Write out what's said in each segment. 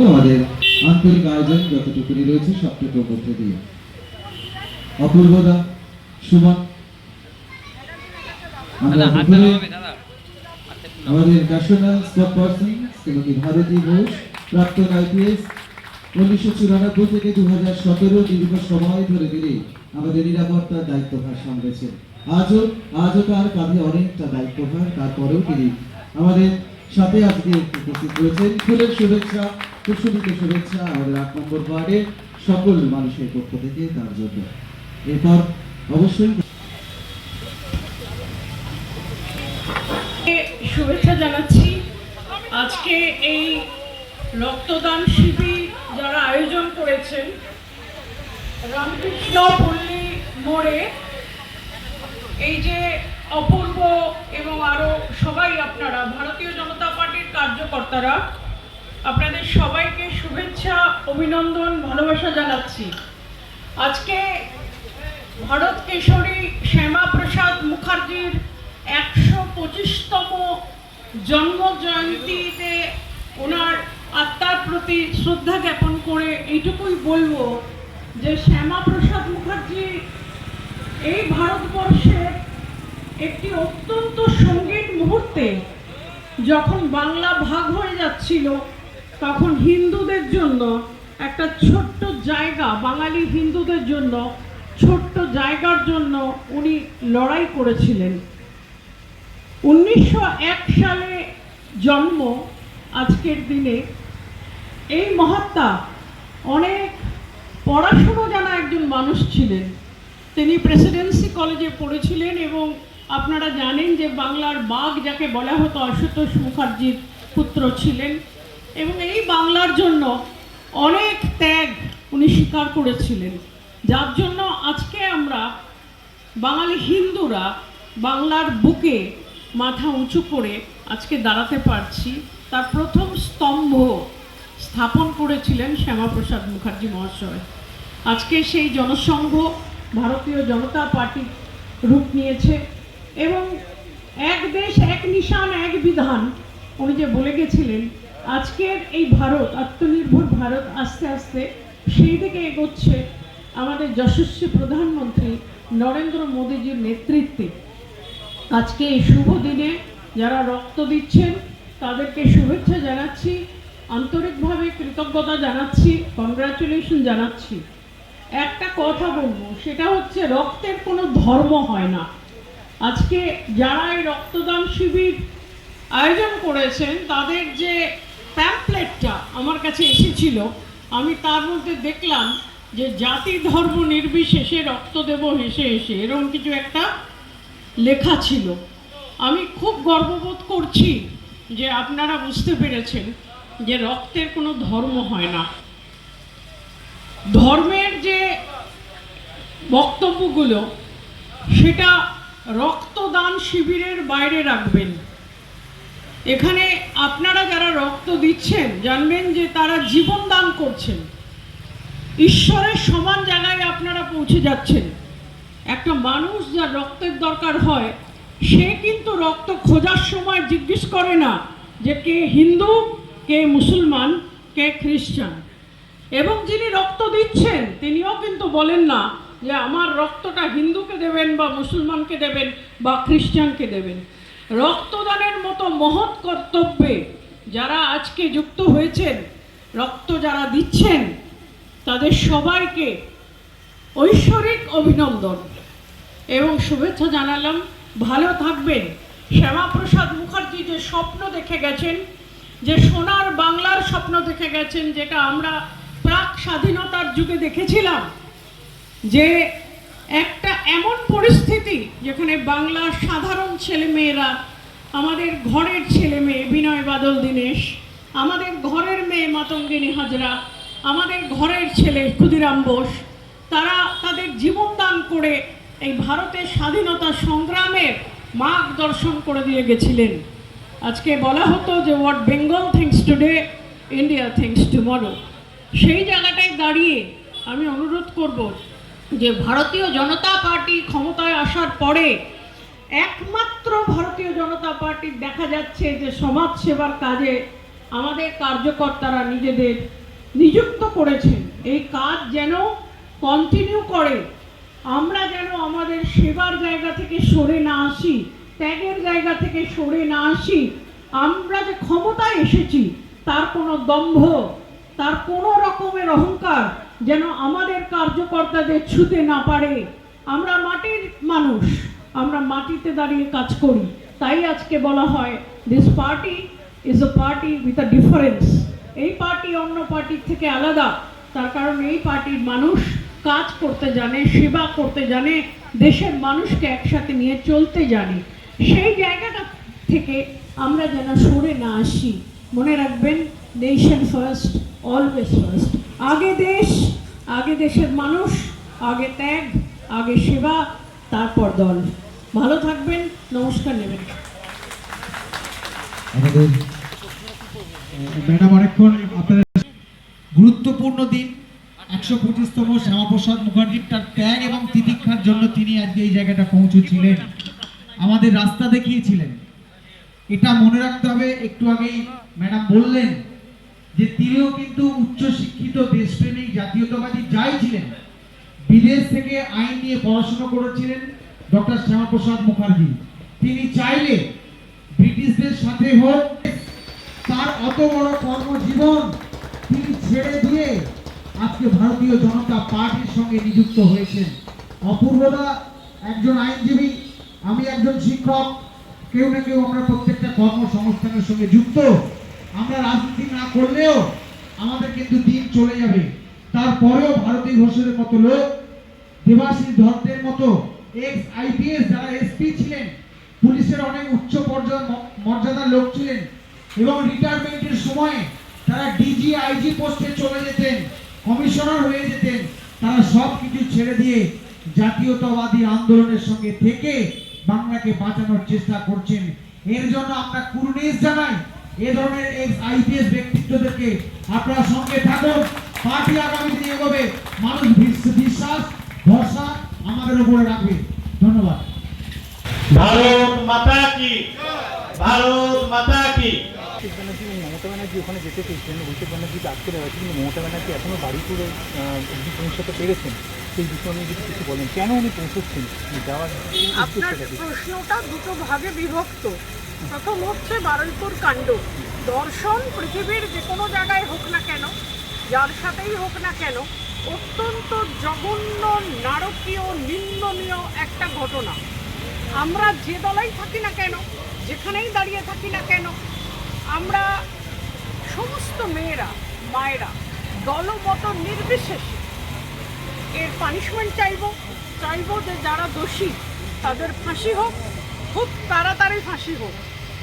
আমাদের আন্তরিক আয়োজন যতটুকুনি রয়েছে সবটুকুর মধ্যে দিয়ে অপূর্বদা সুমন আমাদের national sport person Shrimati Bharati Ghosh, প্রাক্তন আইপিএস, 1994 থেকে 2017 দীর্ঘ সময় ধরে তিনি আমাদের নিরাপত্তার দায়িত্বভার সামলেছেন। আজও তার কাঁধে অনেকটা দায়িত্বভার, তারপরেও তিনি আমাদের সাথে আজকে উপস্থিত রয়েছেন। ফুলের শুভেচ্ছা, কুসুমিত শুভেচ্ছা আমাদের 8 নম্বর ওয়ার্ডের সকল মানুষের পক্ষ থেকে তার জন্য। এরপর অবশ্যই শুভেচ্ছা জানাচ্ছি। আজকে এই রক্তদান শিবির যারা আয়োজন করেছেন রামকৃষ্ণ পল্লী মোড়ে, এই যে অপূর্ব এবং আরো সবাই আপনারা ভারতীয় জনতা পার্টির কার্যকর্তারা, আপনাদের সবাইকে শুভেচ্ছা, অভিনন্দন, ভালোবাসা জানাচ্ছি। আজকে ভারত কেশরী শ্যামাপ্রসাদ মুখার্জির 125তম জন্ম জয়ন্তীতে ওনার আত্মার প্রতি শ্রদ্ধা জ্ঞাপন করে এইটুকুই বলবো যে শ্যামাপ্রসাদ মুখার্জি এই ভারতবর্ষের একটি অত্যন্ত সঙ্গীন মুহূর্তে, যখন বাংলা ভাগ হয়ে যাচ্ছিল তখন হিন্দুদের জন্য একটা ছোট্ট জায়গা, বাঙালি হিন্দুদের জন্য ছোট্ট জায়গার জন্য উনি লড়াই করেছিলেন। 1901 সালে জন্ম আজকের দিনে। এই মহাত্মা অনেক পড়াশুনো জানা একজন মানুষ ছিলেন। তিনি প্রেসিডেন্সি কলেজে পড়েছিলেন এবং আপনারা জানেন যে বাংলার বাঘ যাকে বলা হতো আশুতোষ মুখার্জির পুত্র ছিলেন এবং এই বাংলার জন্য অনেক ত্যাগ উনি স্বীকার করেছিলেন, যার জন্য আজকে আমরা বাঙালি হিন্দুরা বাংলার বুকে মাথা উঁচু করে আজকে দাঁড়াতে পারছি। তার প্রথম স্তম্ভ স্থাপন করেছিলেন শ্যামাপ্রসাদ মুখার্জি মহাশয়। আজকে সেই জনসংঘ ভারতীয় জনতা পার্টি রূপ নিয়েছে এবং এক দেশ এক নিশান এক বিধান উনি যে বলে গেছিলেন, আজকের এই ভারত, আত্মনির্ভর ভারত আস্তে আস্তে সেই দিকে এগোচ্ছে আমাদের যশস্বী প্রধানমন্ত্রী নরেন্দ্র মোদীজির নেতৃত্বে। আজকে এই শুভ দিনে যারা রক্ত দিচ্ছেন তাদেরকে শুভেচ্ছা জানাচ্ছি, আন্তরিকভাবে কৃতজ্ঞতা জানাচ্ছি, কংগ্রাচুলেশন জানাচ্ছি। একটা কথা বলবো, সেটা হচ্ছে রক্তের কোনো ধর্ম হয় না। আজকে যারা এই রক্তদান শিবির আয়োজন করেছেন তাদের যে প্যাম্পলেটটা আমার কাছে এসেছিল, আমি তার মধ্যে দেখলাম যে জাতি ধর্ম নির্বিশেষে রক্ত দেব হেসে হেসে, এরকম কিছু একটা লেখা ছিল। আমি খুব গর্ববোধ করছি যে আপনারা বুঝতে পেরেছেন যে রক্তের কোনো ধর্ম হয় না। ধর্মের যে বক্তব্যগুলো সেটা রক্তদান শিবিরের বাইরে রাখবেন। এখানে আপনারা যারা রক্ত দিচ্ছেন জানবেন যে তারা জীবন দান করছেন, ঈশ্বরের সমান জায়গায় আপনারা পৌঁছে যাচ্ছেন। একটা মানুষ যার রক্তের দরকার হয় সে কিন্তু রক্ত খোঁজার সময় জিজ্ঞেস করে না যে কে হিন্দু, কে মুসলমান, কে খ্রিস্টান। এবং যিনি রক্ত দিচ্ছেন তিনিও কিন্তু বলেন না যে আমার রক্তটা হিন্দুকে দেবেন বা মুসলমানকে দেবেন বা খ্রিস্টানকে দেবেন। রক্তদানের মতো মহৎ কর্তব্যে যারা আজকে যুক্ত হয়েছেন, রক্ত যারা দিচ্ছেন, তাদের সবাইকে ঐশ্বরিক অভিনন্দন এবং শুভেচ্ছা জানালাম। ভালো থাকবেন। শ্যামাপ্রসাদ মুখার্জি যে স্বপ্ন দেখে গেছেন, যে সোনার বাংলার স্বপ্ন দেখে গেছেন, যেটা আমরা প্রাক স্বাধীনতার যুগে দেখেছিলাম, যে একটা এমন পরিস্থিতি যেখানে বাংলার সাধারণ ছেলেমেয়েরা, আমাদের ঘরের ছেলে মেয়ে বিনয় বাদল দীনেশ, আমাদের ঘরের মেয়ে মাতঙ্গিনী হাজরা, আমাদের ঘরের ছেলে ক্ষুদিরাম বোস, তারা তাদের জীবন দান করে এই ভারতের স্বাধীনতা সংগ্রামের মার্গদর্শন করে দিয়ে গেছিলেন। আজকে বলা হতো যে what Bengal things today, India things tomorrow. সেই জায়গাটায় দাঁড়িয়ে আমি অনুরোধ করব যে ভারতীয় জনতা পার্টি ক্ষমতায় আসার পরে একমাত্র ভারতীয় জনতা পার্টির দেখা যাচ্ছে যে সমাজ সেবার কাজে আমাদের কার্যকর্তারা নিজেদের নিযুক্ত করেছেন, এই কাজ যেন কন্টিনিউ করে। আমরা যেন আমাদের সেবার জায়গা থেকে সরে না আসি, ত্যাগের জায়গা থেকে সরে না আসি। আমরা যে ক্ষমতায় এসেছি তার কোনো দম্ভ, তার কোনো রকমের অহংকার যেন আমাদের কার্যকর্তাদের ছুতে না পারে। আমরা মাটির মানুষ, আমরা মাটিতে দাঁড়িয়ে কাজ করি। তাই আজকে বলা হয় this party is a party with a difference. এই পার্টি অন্য পার্টির থেকে আলাদা, তার কারণ এই পার্টির মানুষ কাজ করতে জানে, সেবা করতে জানে, দেশের মানুষকে একসাথে নিয়ে চলতে জানে। সেই জায়গাটা থেকে আমরা যেন সরে না আসি। মনে রাখবেন, নেশন ফার্স্ট, অলওয়েজ ফার্স্ট। আগে দেশ, আগে দেশের মানুষ, আগে ত্যাগ, আগে সেবা, তারপর দল। ভালো থাকবেন, নমস্কার নেবেন। আমাদের ম্যাডাম অনেকক্ষণ আপনাদের গুরুত্বপূর্ণ দিন 125তম শ্যামাপ্রসাদ মুখার্জির তার ত্যাগ এবং তিতিক্ষার জন্য তিনি আজকে এই জায়গাটা পৌঁছেছিলেন, আমাদের রাস্তা দেখিয়েছিলেন। এটা মনে রাখতে হবে। একটু আগেই ম্যাডাম বললেন যে তিনিও কিন্তু উচ্চশিক্ষিত, দেশপ্রেমিক, জাতীয়তাবাদী যাই ছিলেন, বিদেশ থেকে আইন নিয়ে পড়াশোনা করেছিলেন ডক্টর শ্যামাপ্রসাদ মুখার্জি। তিনি চাইলে ব্রিটিশদের সাথে হোক, তার অত বড় কর্মজীবন তিনি ছেড়ে দিয়ে আজকে ভারতীয় জনতা পার্টির সঙ্গে নিযুক্ত হয়েছেন। অপূর্বদা একজন আইনজীবী, আমি একজন শিক্ষক, কেউ না কেউ আমরা প্রত্যেকটা কর্মসংস্থানের সঙ্গে যুক্ত। আমরা রাজনীতি না করলেও আমাদের কিন্তু দিন চলে যাবে। তারপরেও ভারতী ঘোষের মতো লোক, দেবাশিস ধরদের মতো এক্স আইপিএস যারা এসপি ছিলেন, পুলিশের অনেক উচ্চ মর্যাদার লোক ছিলেন এবং রিটায়ারমেন্টের সময় তারা ডিজি আইজি পোস্টে চলে যেতেন, কমিশনার হয়ে যেতেন। তারা সব কিছু ছেড়ে দিয়ে জাতীয়তাবাদী আন্দোলনের সঙ্গে থেকে বাংলাকে বাঁচানোর চেষ্টা করছেন। এর জন্য আমরা কুর্নিশ জানাই এ ধরনের এক্স আইপিএস ব্যক্তিত্বদেরকে। আপনারা সঙ্গে থাকুন, পার্টি আগামী দিনে এগোবে, মানুষ বিশ্বাস ভরসা আমাদের উপরে রাখবে। ধন্যবাদ। ভারত মাতা কি, ভারত মাতা কি। অভিষেক ব্যানার্জি এবং মমতা ব্যানার্জি ওখানে যেতে চেয়েছিলেন, অভিষেক ব্যানার্জিকে আটকে দেওয়া হয়েছে, কিন্তু মমতা ব্যানার্জি এখনও বাড়ি করে অবধি পৌঁছাতে পেরেছেন। সেই বিষয়ে উনি যদি কিছু বলেন, কেন উনি পৌঁছচ্ছেন যাওয়ার আপনার প্রশ্নটা দুটো ভাগে বিভক্ত। প্রথম হচ্ছে বারুইপুর কাণ্ড। দর্শন পৃথিবীর যে কোনো জায়গায় হোক না কেন, যার সাথেই হোক না কেন, অত্যন্ত জঘন্য, নারকীয়, নিন্দনীয় একটা ঘটনা। আমরা যে দলেই থাকি না কেন, যেখানেই দাঁড়িয়ে থাকি না কেন, আমরা সমস্ত মেয়েরা, মায়েরা দলমত নির্বিশেষে এর পানিশমেন্ট চাইব যে যারা দোষী তাদের ফাঁসি হোক, খুব তাড়াতাড়ি ফাঁসি হোক,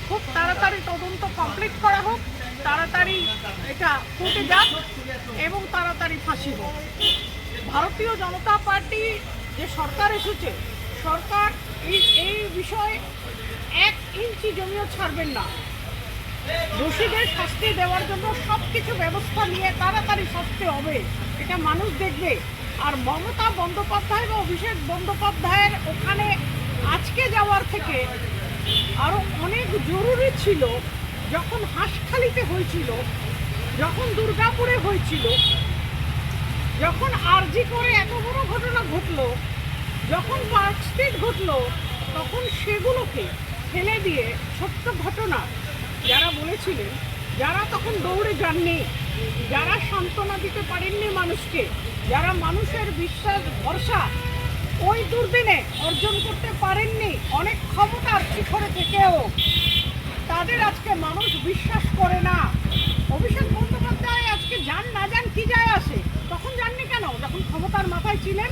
খুব তাড়াতাড়ি তদন্ত কমপ্লিট করা হোক, তাড়াতাড়ি এটা কোর্টে যাক এবং তাড়াতাড়ি ফাঁসি হোক। ভারতীয় জনতা পার্টি যে সরকার এসেছে, সরকার এই বিষয়ে 1 ইঞ্চি জমিও ছাড়বেন না। দোষীদের শাস্তি দেওয়ার জন্য সব কিছু ব্যবস্থা নিয়ে তাড়াতাড়ি শাস্তি হবে, এটা মানুষ দেখবে। আর মমতা বন্দ্যোপাধ্যায় বা অভিষেক বন্দ্যোপাধ্যায়ের ওখানে আজকে যাওয়ার থেকে আরও অনেক জরুরি ছিল যখন হাঁসখালিতে হয়েছিল, যখন দুর্গাপুরে হয়েছিল, যখন আরজি করে এত বড় ঘটনা ঘটলো, যখন পার্ক স্ট্রিট ঘটলো, তখন সেগুলোকে ফেলে দিয়ে ছোট্ট ঘটনা যারা বলেছিলেন, যারা তখন দৌড়ে যাননি, যারা সান্ত্বনা দিতে পারেননি মানুষকে, যারা মানুষের বিশ্বাস ভরসা ওই দুর্দিনে অর্জন করতে পারেননি, অনেক ক্ষমতার শিখরে থেকেও তাদের আজকে মানুষ বিশ্বাস করে না। অভিষেক বন্দ্যোপাধ্যায় আজকে যান না যান কি যায় আসে, তখন যাননি কেন? যখন ক্ষমতার মাথায় ছিলেন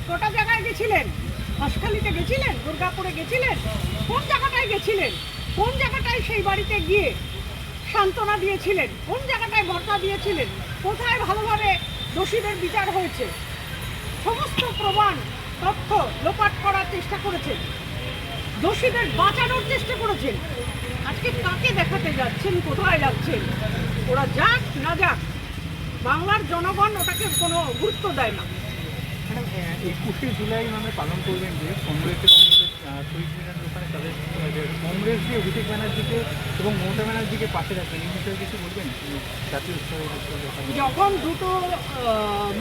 গোটা জায়গায় গেছিলেন, হাঁসখালিতে গেছিলেন, দুর্গাপুরে গেছিলেন, কোন জায়গাটায় গেছিলেন? কোন জায়গাটায় সেই বাড়িতে গিয়ে সান্ত্বনা দিয়েছিলেন? কোন জায়গাটায় ভরসা দিয়েছিলেন? কোথায় ভালোভাবে দোষীদের বিচার হয়েছে? সমস্ত প্রমাণ তথ্য লোপাট করার চেষ্টা করেছেন, দোষীদের বাঁচানোর চেষ্টা করেছেন। আজকে কাকে দেখাতে যাচ্ছেন, কোথায় যাচ্ছেন? ওরা যাক না যাক, বাংলার জনগণ ওটাকে কোনো গুরুত্ব দেয় না। ম্যাডাম 21শে জুলাই মানে পালন করবেন যে কংগ্রেস এবং শহীদ মিনারের ওখানে তাদের কংগ্রেস যে অভিষেক ব্যানার্জিকে এবং মমতা ব্যানার্জিকে পাশে রাখবেন এই বিষয়ে কিছু বলবেন জাতীয় স্তরে? যখন দুটো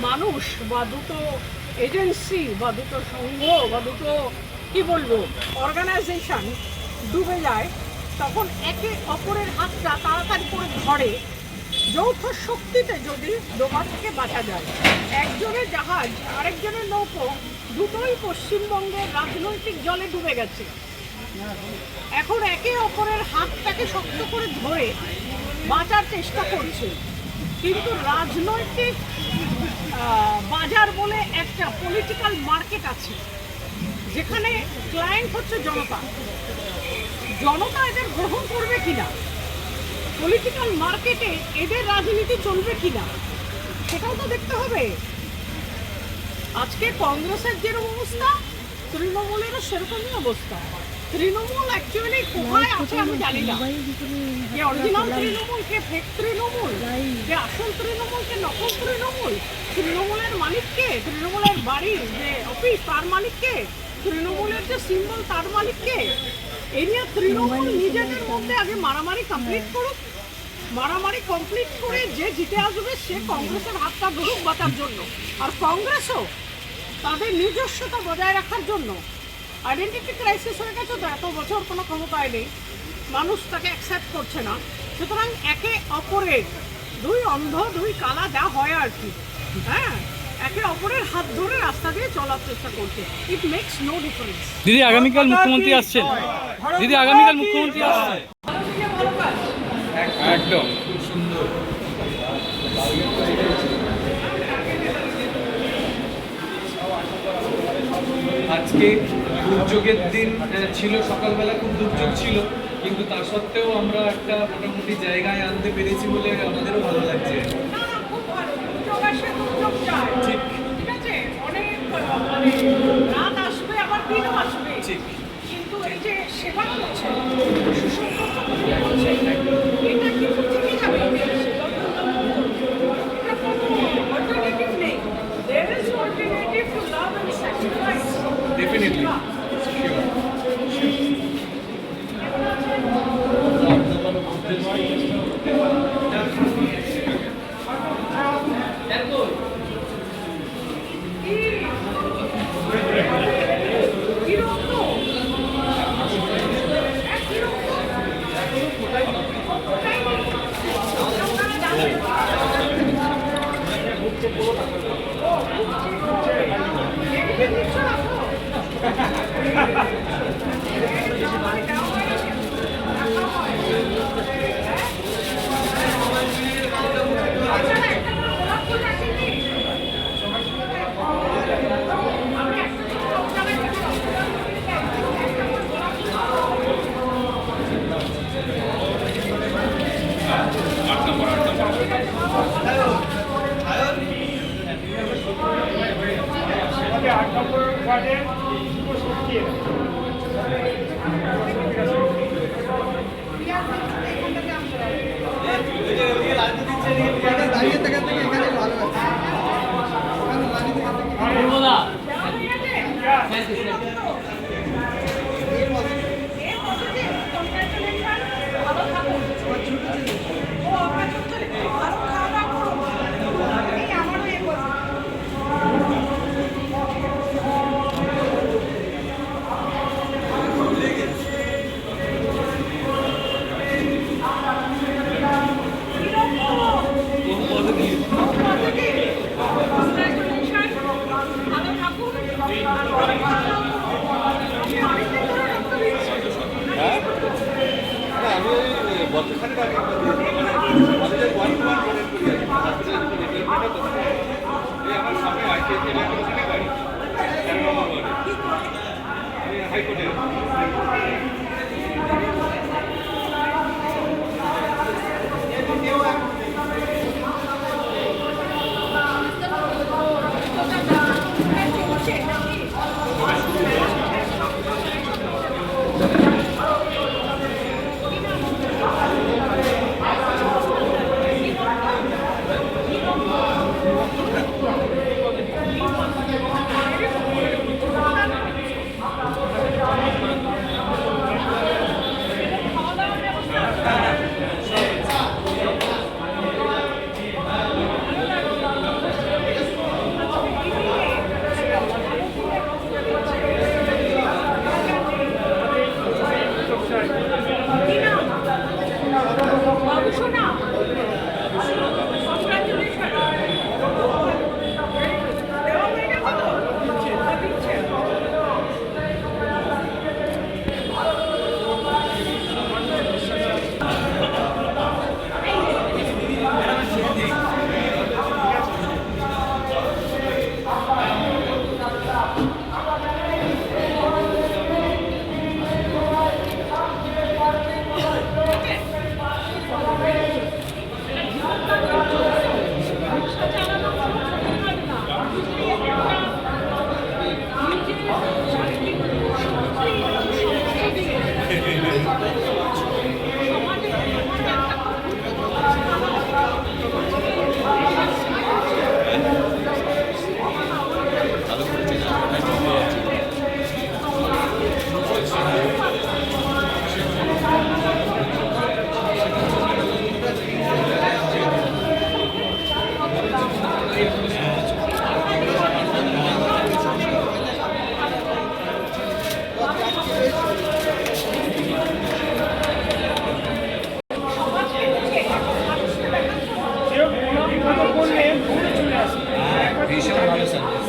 মানুষ বা দুটো এজেন্সি বা দুটো সংঘ বা দুটো কি বলবো অর্গানাইজেশন ডুবে যায়, তখন একে অপরের হাতটা তাড়াতাড়ি করে ধরে যৌথ শক্তিতে যদি ডোবা থেকে বাঁচা যায়। একজনের জাহাজ আরেকজনের নৌকো দুটোই পশ্চিমবঙ্গের রাজনৈতিক জলে ডুবে গেছে। এখন একে অপরের হাতটাকে শক্ত করে ধরে বাঁচার চেষ্টা করছে, কিন্তু রাজনৈতিক বাজার বলে একটা পলিটিক্যাল মার্কেট আছে, যেখানে ক্লায়েন্ট হচ্ছে জনতা। জনতা এদের গ্রহণ করবে কিনা, পলিটিক্যাল মার্কেটে এদের রাজনীতি চলবে কিনা, সেটাও তো দেখতে হবে। আজকে কংগ্রেসের যেরকম অবস্থা, তৃণমূলেরও সেরকমই অবস্থা। তৃণমূল অ্যাকচুয়ালি কোথায় আছে আমি জানি না, যে অরিজিনাল তৃণমূল, কে ফেক তৃণমূল, যে আসল তৃণমূল, কে নকল তৃণমূল, তৃণমূলের মালিককে, তৃণমূলের বাড়ির যে অফিস তার মালিককে, তৃণমূলের যে সিম্বল তার মালিককে। এই নিয়ে তৃণমূল নিজেদের মধ্যে আগে মারামারি কমপ্লিট করুক, মারামারি কমপ্লিট করে যে জিতে আসবে সে কংগ্রেসের হাতটা ধরুক বাঁচার জন্য। আর কংগ্রেসও তাদের নিজস্বতা বজায় রাখার জন্য, আইডেন্টিটি ক্রাইসিস হয়ে গেছে তো, এত বছর কোনো ক্ষমতায় নেই, মানুষ তাকে অ্যাকসেপ্ট করছে না। সুতরাং একে অপরের দুই অন্ধ দুই কালা যা হয় আর কি, হ্যাঁ, একে অপরের হাত ধরে রাস্তা দিয়ে চলার চেষ্টা করছে। It makes no difference. Didi আগামীকাল মুখ্যমন্ত্রী আসছেন, দিদি আগামীকাল মুখ্যমন্ত্রী আসছেন, একদম সুন্দর। আজকে দুর্যোগের দিন ছিল, সকালবেলা খুব দুর্যোগ ছিল, কিন্তু তা সত্ত্বেও আমরা একটা মোটামুটি জায়গায় আনতে পেরেছি বলে আমাদেরও ভালো লাগছে। ঠিক আছে, অনেক মানে রাত আসবে আবার দিনও আসবে, ঠিক, কিন্তু এই যে সেবা করছে, সুসম্পর্ক তৈরি করছে, এটা কিন্তু থেকে যাবে। এটা কোনো অল্টারনেটিভ নেই। There is no alternative to love and sacrifice. Definitely positive ভীষণ ভালো স্যার